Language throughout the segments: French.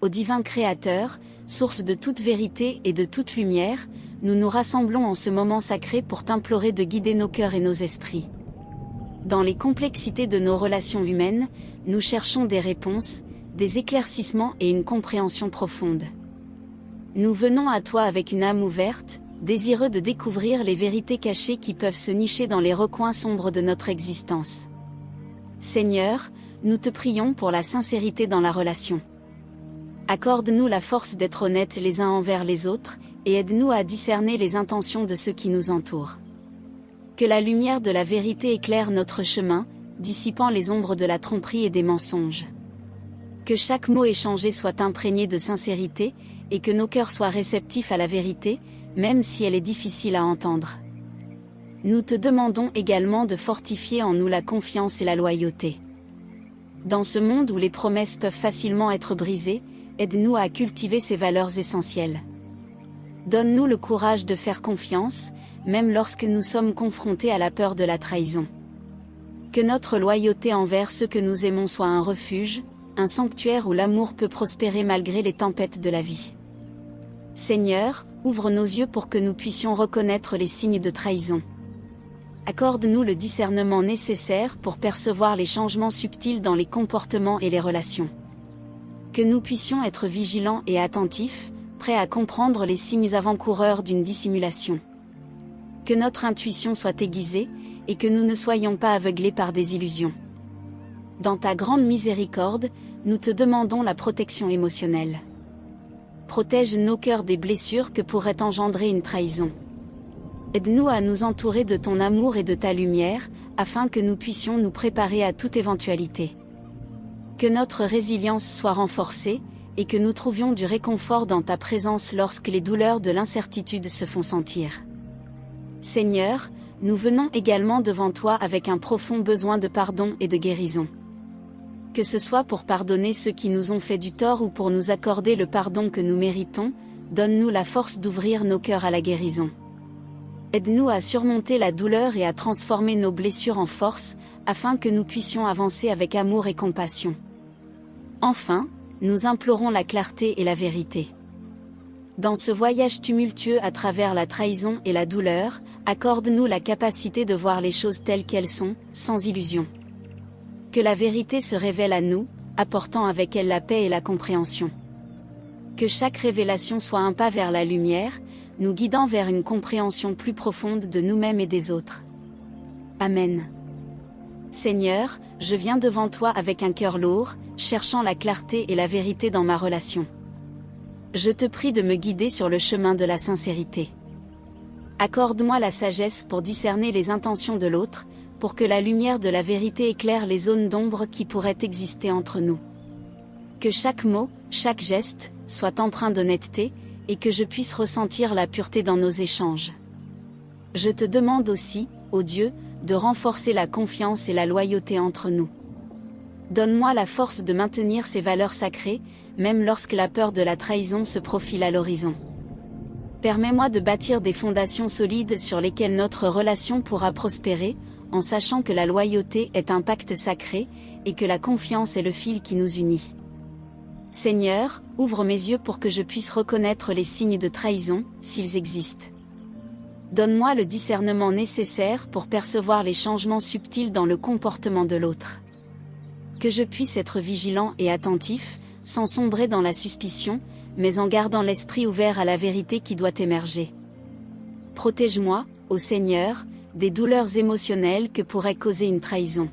Ô divin Créateur, source de toute vérité et de toute lumière, nous nous rassemblons en ce moment sacré pour t'implorer de guider nos cœurs et nos esprits. Dans les complexités de nos relations humaines, nous cherchons des réponses, des éclaircissements et une compréhension profonde. Nous venons à toi avec une âme ouverte, désireux de découvrir les vérités cachées qui peuvent se nicher dans les recoins sombres de notre existence. Seigneur, nous te prions pour la sincérité dans la relation. Accorde-nous la force d'être honnêtes les uns envers les autres, et aide-nous à discerner les intentions de ceux qui nous entourent. Que la lumière de la vérité éclaire notre chemin, dissipant les ombres de la tromperie et des mensonges. Que chaque mot échangé soit imprégné de sincérité, et que nos cœurs soient réceptifs à la vérité, même si elle est difficile à entendre. Nous te demandons également de fortifier en nous la confiance et la loyauté. Dans ce monde où les promesses peuvent facilement être brisées, aide-nous à cultiver ces valeurs essentielles. Donne-nous le courage de faire confiance, même lorsque nous sommes confrontés à la peur de la trahison. Que notre loyauté envers ceux que nous aimons soit un refuge, un sanctuaire où l'amour peut prospérer malgré les tempêtes de la vie. Seigneur, ouvre nos yeux pour que nous puissions reconnaître les signes de trahison. Accorde-nous le discernement nécessaire pour percevoir les changements subtils dans les comportements et les relations. Que nous puissions être vigilants et attentifs, prêts à comprendre les signes avant-coureurs d'une dissimulation. Que notre intuition soit aiguisée, et que nous ne soyons pas aveuglés par des illusions. Dans ta grande miséricorde, nous te demandons la protection émotionnelle. Protège nos cœurs des blessures que pourrait engendrer une trahison. Aide-nous à nous entourer de ton amour et de ta lumière, afin que nous puissions nous préparer à toute éventualité. Que notre résilience soit renforcée, et que nous trouvions du réconfort dans ta présence lorsque les douleurs de l'incertitude se font sentir. Seigneur, nous venons également devant toi avec un profond besoin de pardon et de guérison. Que ce soit pour pardonner ceux qui nous ont fait du tort ou pour nous accorder le pardon que nous méritons, donne-nous la force d'ouvrir nos cœurs à la guérison. Aide-nous à surmonter la douleur et à transformer nos blessures en force, afin que nous puissions avancer avec amour et compassion. Enfin, nous implorons la clarté et la vérité. Dans ce voyage tumultueux à travers la trahison et la douleur, accorde-nous la capacité de voir les choses telles qu'elles sont, sans illusion. Que la vérité se révèle à nous, apportant avec elle la paix et la compréhension. Que chaque révélation soit un pas vers la lumière, nous guidant vers une compréhension plus profonde de nous-mêmes et des autres. Amen. Seigneur, je viens devant toi avec un cœur lourd, cherchant la clarté et la vérité dans ma relation. Je te prie de me guider sur le chemin de la sincérité. Accorde-moi la sagesse pour discerner les intentions de l'autre, pour que la lumière de la vérité éclaire les zones d'ombre qui pourraient exister entre nous. Que chaque mot, chaque geste, soit empreint d'honnêteté, et que je puisse ressentir la pureté dans nos échanges. Je te demande aussi, ô Dieu, de renforcer la confiance et la loyauté entre nous. Donne-moi la force de maintenir ces valeurs sacrées, même lorsque la peur de la trahison se profile à l'horizon. Permets-moi de bâtir des fondations solides sur lesquelles notre relation pourra prospérer, en sachant que la loyauté est un pacte sacré, et que la confiance est le fil qui nous unit. Seigneur, ouvre mes yeux pour que je puisse reconnaître les signes de trahison, s'ils existent. Donne-moi le discernement nécessaire pour percevoir les changements subtils dans le comportement de l'autre. Que je puisse être vigilant et attentif, sans sombrer dans la suspicion, mais en gardant l'esprit ouvert à la vérité qui doit émerger. Protège-moi, ô Seigneur, des douleurs émotionnelles que pourrait causer une trahison.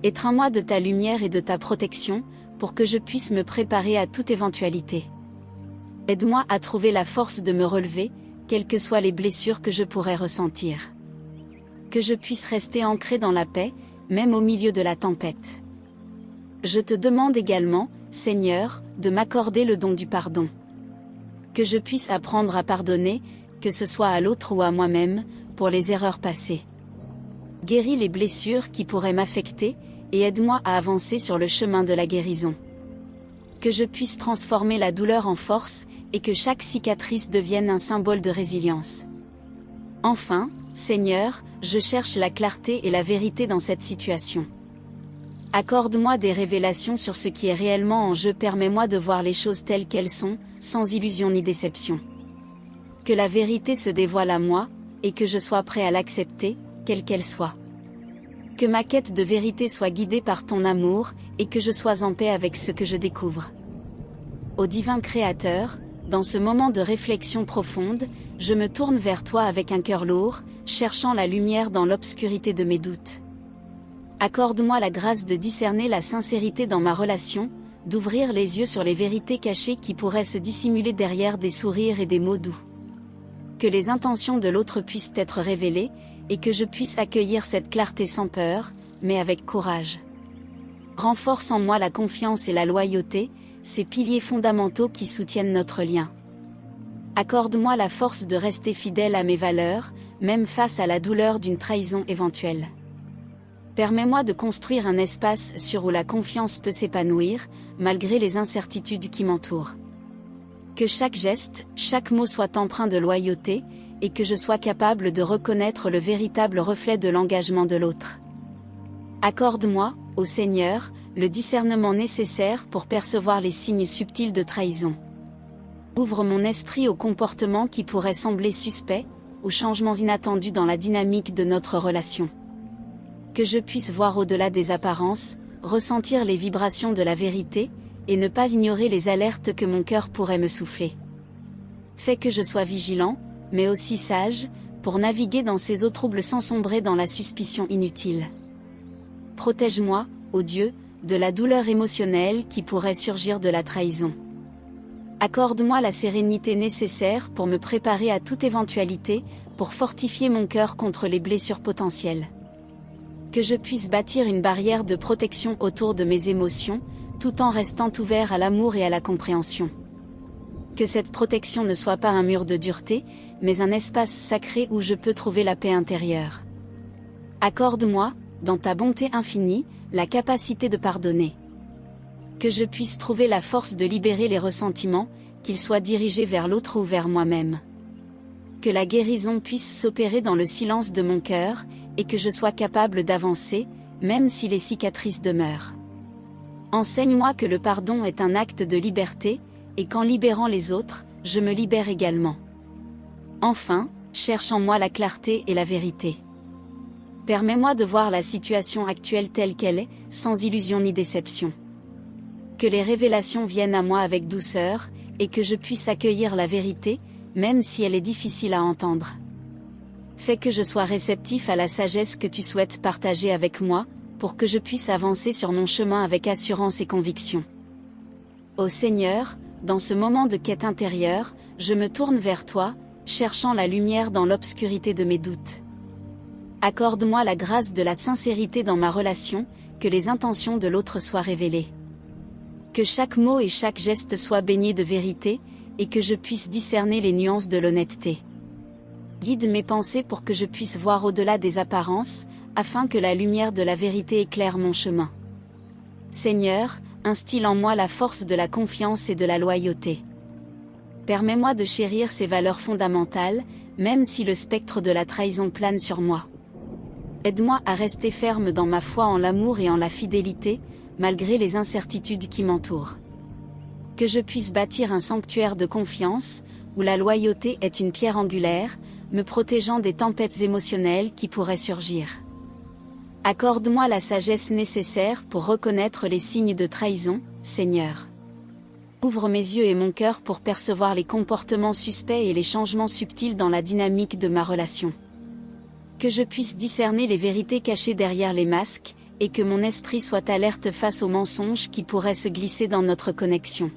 Étreins-moi de ta lumière et de ta protection, pour que je puisse me préparer à toute éventualité. Aide-moi à trouver la force de me relever, quelles que soient les blessures que je pourrais ressentir. Que je puisse rester ancré dans la paix, même au milieu de la tempête. Je te demande également, Seigneur, de m'accorder le don du pardon. Que je puisse apprendre à pardonner, que ce soit à l'autre ou à moi-même, pour les erreurs passées. Guéris les blessures qui pourraient m'affecter, et aide-moi à avancer sur le chemin de la guérison. Que je puisse transformer la douleur en force, et que chaque cicatrice devienne un symbole de résilience. Enfin, Seigneur, je cherche la clarté et la vérité dans cette situation. Accorde-moi des révélations sur ce qui est réellement en jeu, permets-moi de voir les choses telles qu'elles sont, sans illusion ni déception. Que la vérité se dévoile à moi, et que je sois prêt à l'accepter, quelle qu'elle soit. Que ma quête de vérité soit guidée par ton amour, et que je sois en paix avec ce que je découvre. Ô divin Créateur, dans ce moment de réflexion profonde, je me tourne vers toi avec un cœur lourd, cherchant la lumière dans l'obscurité de mes doutes. Accorde-moi la grâce de discerner la sincérité dans ma relation, d'ouvrir les yeux sur les vérités cachées qui pourraient se dissimuler derrière des sourires et des mots doux. Que les intentions de l'autre puissent être révélées, et que je puisse accueillir cette clarté sans peur, mais avec courage. Renforce en moi la confiance et la loyauté, ces piliers fondamentaux qui soutiennent notre lien. Accorde-moi la force de rester fidèle à mes valeurs, même face à la douleur d'une trahison éventuelle. Permets-moi de construire un espace sûr où la confiance peut s'épanouir, malgré les incertitudes qui m'entourent. Que chaque geste, chaque mot soit empreint de loyauté, et que je sois capable de reconnaître le véritable reflet de l'engagement de l'autre. Accorde-moi, ô Seigneur, le discernement nécessaire pour percevoir les signes subtils de trahison. Ouvre mon esprit aux comportements qui pourraient sembler suspects, aux changements inattendus dans la dynamique de notre relation. Que je puisse voir au-delà des apparences, ressentir les vibrations de la vérité, et ne pas ignorer les alertes que mon cœur pourrait me souffler. Fais que je sois vigilant, mais aussi sage, pour naviguer dans ces eaux troubles sans sombrer dans la suspicion inutile. Protège-moi, ô Dieu, de la douleur émotionnelle qui pourrait surgir de la trahison. Accorde-moi la sérénité nécessaire pour me préparer à toute éventualité, pour fortifier mon cœur contre les blessures potentielles. Que je puisse bâtir une barrière de protection autour de mes émotions, tout en restant ouvert à l'amour et à la compréhension. Que cette protection ne soit pas un mur de dureté, mais un espace sacré où je peux trouver la paix intérieure. Accorde-moi, dans ta bonté infinie, la capacité de pardonner. Que je puisse trouver la force de libérer les ressentiments, qu'ils soient dirigés vers l'autre ou vers moi-même. Que la guérison puisse s'opérer dans le silence de mon cœur, et que je sois capable d'avancer, même si les cicatrices demeurent. Enseigne-moi que le pardon est un acte de liberté, et qu'en libérant les autres, je me libère également. Enfin, cherche en moi la clarté et la vérité. Permets-moi de voir la situation actuelle telle qu'elle est, sans illusion ni déception. Que les révélations viennent à moi avec douceur, et que je puisse accueillir la vérité, même si elle est difficile à entendre. Fais que je sois réceptif à la sagesse que tu souhaites partager avec moi, pour que je puisse avancer sur mon chemin avec assurance et conviction. Ô Seigneur, dans ce moment de quête intérieure, je me tourne vers toi, cherchant la lumière dans l'obscurité de mes doutes. Accorde-moi la grâce de la sincérité dans ma relation, que les intentions de l'autre soient révélées. Que chaque mot et chaque geste soient baignés de vérité, et que je puisse discerner les nuances de l'honnêteté. Guide mes pensées pour que je puisse voir au-delà des apparences, afin que la lumière de la vérité éclaire mon chemin. Seigneur, instille en moi la force de la confiance et de la loyauté. Permets-moi de chérir ces valeurs fondamentales, même si le spectre de la trahison plane sur moi. Aide-moi à rester ferme dans ma foi en l'amour et en la fidélité, malgré les incertitudes qui m'entourent. Que je puisse bâtir un sanctuaire de confiance, où la loyauté est une pierre angulaire, me protégeant des tempêtes émotionnelles qui pourraient surgir. Accorde-moi la sagesse nécessaire pour reconnaître les signes de trahison, Seigneur. Ouvre mes yeux et mon cœur pour percevoir les comportements suspects et les changements subtils dans la dynamique de ma relation. Que je puisse discerner les vérités cachées derrière les masques, et que mon esprit soit alerte face aux mensonges qui pourraient se glisser dans notre connexion.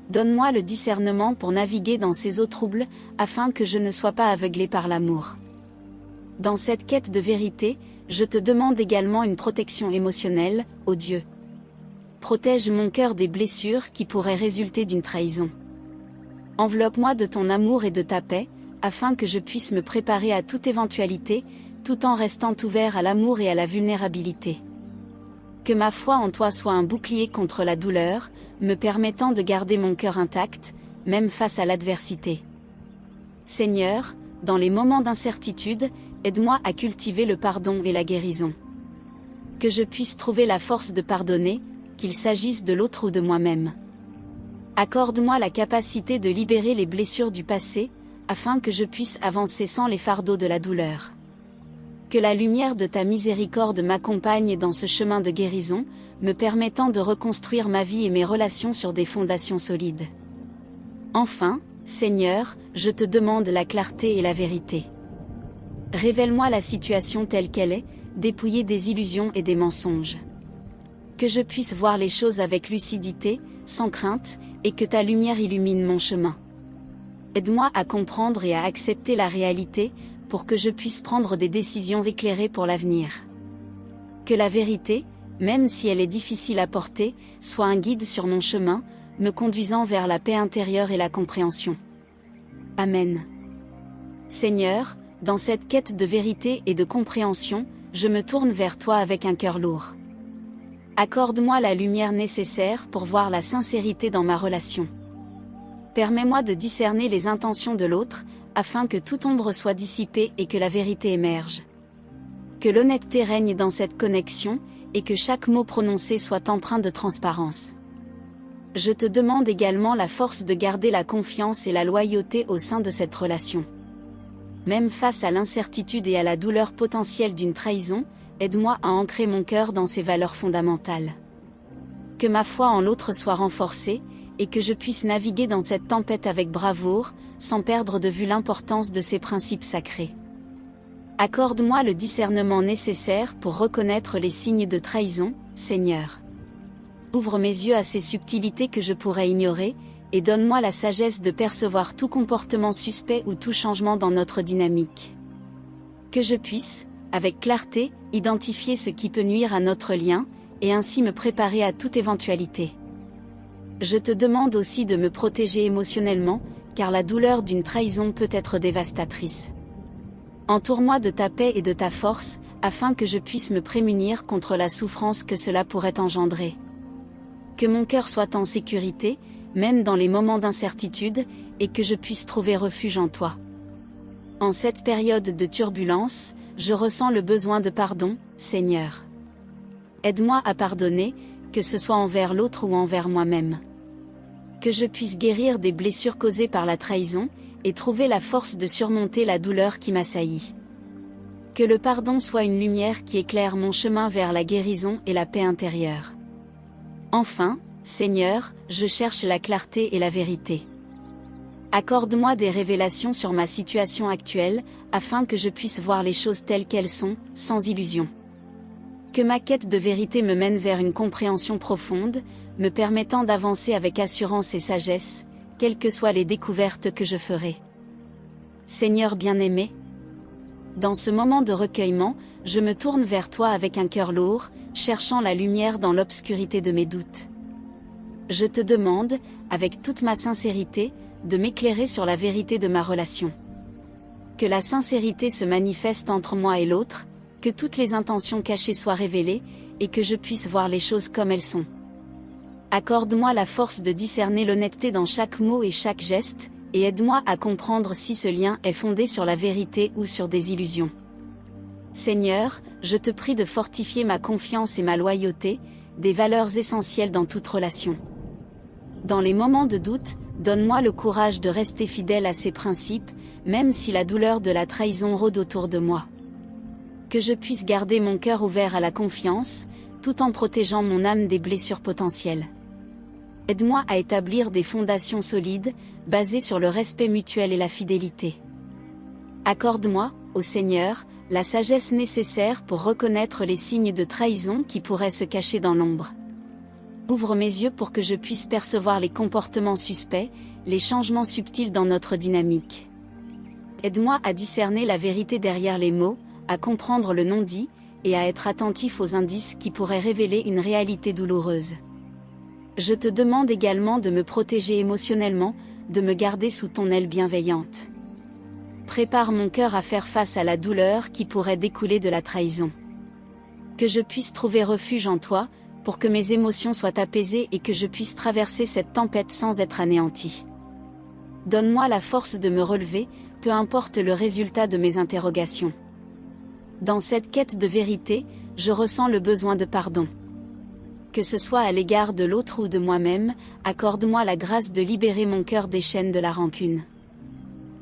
Donne-moi le discernement pour naviguer dans ces eaux troubles, afin que je ne sois pas aveuglé par l'amour. Dans cette quête de vérité, je te demande également une protection émotionnelle, ô Dieu. Protège mon cœur des blessures qui pourraient résulter d'une trahison. Enveloppe-moi de ton amour et de ta paix, afin que je puisse me préparer à toute éventualité, tout en restant ouvert à l'amour et à la vulnérabilité. Que ma foi en toi soit un bouclier contre la douleur, me permettant de garder mon cœur intact, même face à l'adversité. Seigneur, dans les moments d'incertitude, aide-moi à cultiver le pardon et la guérison. Que je puisse trouver la force de pardonner, qu'il s'agisse de l'autre ou de moi-même. Accorde-moi la capacité de libérer les blessures du passé, afin que je puisse avancer sans les fardeaux de la douleur. Que la lumière de ta miséricorde m'accompagne dans ce chemin de guérison, me permettant de reconstruire ma vie et mes relations sur des fondations solides. Enfin, Seigneur, je te demande la clarté et la vérité. Révèle-moi la situation telle qu'elle est, dépouillée des illusions et des mensonges. Que je puisse voir les choses avec lucidité, sans crainte, et que ta lumière illumine mon chemin. Aide-moi à comprendre et à accepter la réalité, pour que je puisse prendre des décisions éclairées pour l'avenir. Que la vérité, même si elle est difficile à porter, soit un guide sur mon chemin, me conduisant vers la paix intérieure et la compréhension. Amen. Seigneur, dans cette quête de vérité et de compréhension, je me tourne vers toi avec un cœur lourd. Accorde-moi la lumière nécessaire pour voir la sincérité dans ma relation. Permets-moi de discerner les intentions de l'autre, afin que toute ombre soit dissipée et que la vérité émerge. Que l'honnêteté règne dans cette connexion, et que chaque mot prononcé soit empreint de transparence. Je te demande également la force de garder la confiance et la loyauté au sein de cette relation. Même face à l'incertitude et à la douleur potentielle d'une trahison, aide-moi à ancrer mon cœur dans ses valeurs fondamentales. Que ma foi en l'autre soit renforcée, et que je puisse naviguer dans cette tempête avec bravoure, sans perdre de vue l'importance de ces principes sacrés. Accorde-moi le discernement nécessaire pour reconnaître les signes de trahison, Seigneur. Ouvre mes yeux à ces subtilités que je pourrais ignorer, et donne-moi la sagesse de percevoir tout comportement suspect ou tout changement dans notre dynamique. Que je puisse, avec clarté, identifier ce qui peut nuire à notre lien, et ainsi me préparer à toute éventualité. Je te demande aussi de me protéger émotionnellement, car la douleur d'une trahison peut être dévastatrice. Entoure-moi de ta paix et de ta force, afin que je puisse me prémunir contre la souffrance que cela pourrait engendrer. Que mon cœur soit en sécurité, même dans les moments d'incertitude, et que je puisse trouver refuge en toi. En cette période de turbulence, je ressens le besoin de pardon, Seigneur. Aide-moi à pardonner, que ce soit envers l'autre ou envers moi-même. Que je puisse guérir des blessures causées par la trahison, et trouver la force de surmonter la douleur qui m'assaillit. Que le pardon soit une lumière qui éclaire mon chemin vers la guérison et la paix intérieure. Enfin, Seigneur, je cherche la clarté et la vérité. Accorde-moi des révélations sur ma situation actuelle, afin que je puisse voir les choses telles qu'elles sont, sans illusion. Que ma quête de vérité me mène vers une compréhension profonde, me permettant d'avancer avec assurance et sagesse, quelles que soient les découvertes que je ferai. Seigneur bien-aimé, dans ce moment de recueillement, je me tourne vers toi avec un cœur lourd, cherchant la lumière dans l'obscurité de mes doutes. Je te demande, avec toute ma sincérité, de m'éclairer sur la vérité de ma relation. Que la sincérité se manifeste entre moi et l'autre, que toutes les intentions cachées soient révélées, et que je puisse voir les choses comme elles sont. Accorde-moi la force de discerner l'honnêteté dans chaque mot et chaque geste, et aide-moi à comprendre si ce lien est fondé sur la vérité ou sur des illusions. Seigneur, je te prie de fortifier ma confiance et ma loyauté, des valeurs essentielles dans toute relation. Dans les moments de doute, donne-moi le courage de rester fidèle à ces principes, même si la douleur de la trahison rôde autour de moi. Que je puisse garder mon cœur ouvert à la confiance, tout en protégeant mon âme des blessures potentielles. Aide-moi à établir des fondations solides, basées sur le respect mutuel et la fidélité. Accorde-moi, ô Seigneur, la sagesse nécessaire pour reconnaître les signes de trahison qui pourraient se cacher dans l'ombre. Ouvre mes yeux pour que je puisse percevoir les comportements suspects, les changements subtils dans notre dynamique. Aide-moi à discerner la vérité derrière les mots, à comprendre le non-dit, et à être attentif aux indices qui pourraient révéler une réalité douloureuse. Je te demande également de me protéger émotionnellement, de me garder sous ton aile bienveillante. Prépare mon cœur à faire face à la douleur qui pourrait découler de la trahison. Que je puisse trouver refuge en toi, pour que mes émotions soient apaisées et que je puisse traverser cette tempête sans être anéanti. Donne-moi la force de me relever, peu importe le résultat de mes interrogations. Dans cette quête de vérité, je ressens le besoin de pardon. Que ce soit à l'égard de l'autre ou de moi-même, accorde-moi la grâce de libérer mon cœur des chaînes de la rancune.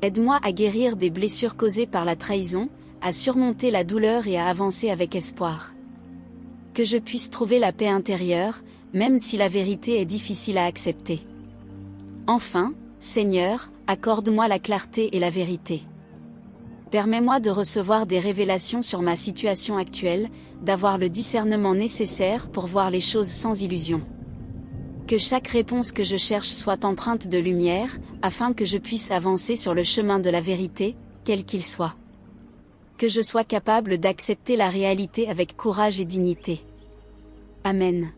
Aide-moi à guérir des blessures causées par la trahison, à surmonter la douleur et à avancer avec espoir. Que je puisse trouver la paix intérieure, même si la vérité est difficile à accepter. Enfin, Seigneur, accorde-moi la clarté et la vérité. Permets-moi de recevoir des révélations sur ma situation actuelle, d'avoir le discernement nécessaire pour voir les choses sans illusion. Que chaque réponse que je cherche soit empreinte de lumière, afin que je puisse avancer sur le chemin de la vérité, quel qu'il soit. Que je sois capable d'accepter la réalité avec courage et dignité. Amen.